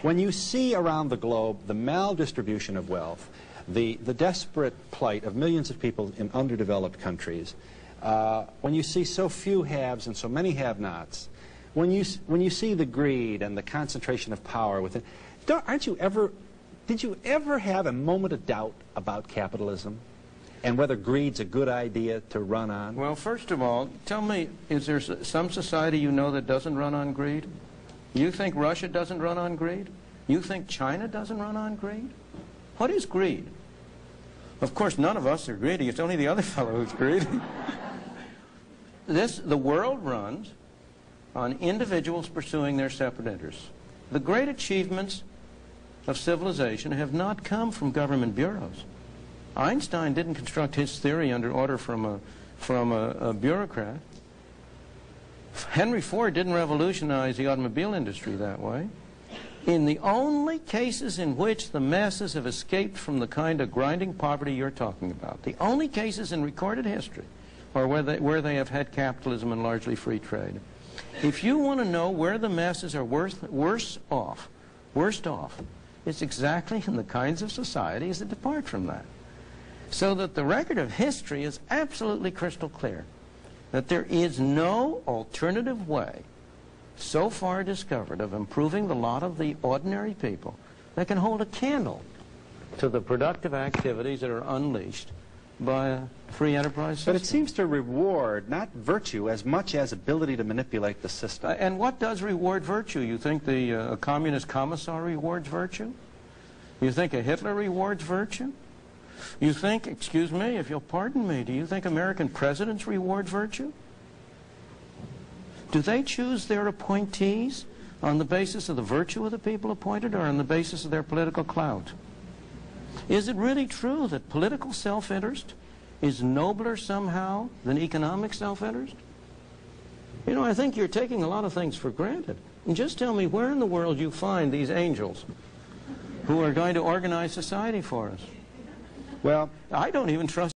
When you see around the globe the maldistribution of wealth, the desperate plight of millions of people in underdeveloped countries, when you see so few haves and so many have-nots, when you see the greed and the concentration of power within, did you ever have a moment of doubt about capitalism and whether greed's a good idea to run on? Well, first of all, tell me, is there some society you know that doesn't run on greed? You think Russia doesn't run on greed? You think China doesn't run on greed? What is greed? Of course, none of us are greedy. It's only the other fellow who's greedy. The world runs on individuals pursuing their separate interests. The great achievements of civilization have not come from government bureaus. Einstein didn't construct his theory under order from a bureaucrat. Henry Ford didn't revolutionize the automobile industry that way. In the only cases in which the masses have escaped from the kind of grinding poverty you're talking about, the only cases in recorded history are where they have had capitalism and largely free trade. If you want to know where the masses are worst off, it's exactly in the kinds of societies that depart from that. So that the record of history is absolutely crystal clear that there is no alternative way so far discovered of improving the lot of the ordinary people that can hold a candle to the productive activities that are unleashed by a free enterprise system. But it seems to reward not virtue as much as ability to manipulate the system. And what does reward virtue? You think a communist commissar rewards virtue? You think a Hitler rewards virtue? You think, excuse me, if you'll pardon me, do you think American presidents reward virtue? Do they choose their appointees on the basis of the virtue of the people appointed or on the basis of their political clout? Is it really true that political self-interest is nobler somehow than economic self-interest? You know, I think you're taking a lot of things for granted. And just tell me where in the world you find these angels who are going to organize society for us. Well, I don't even trust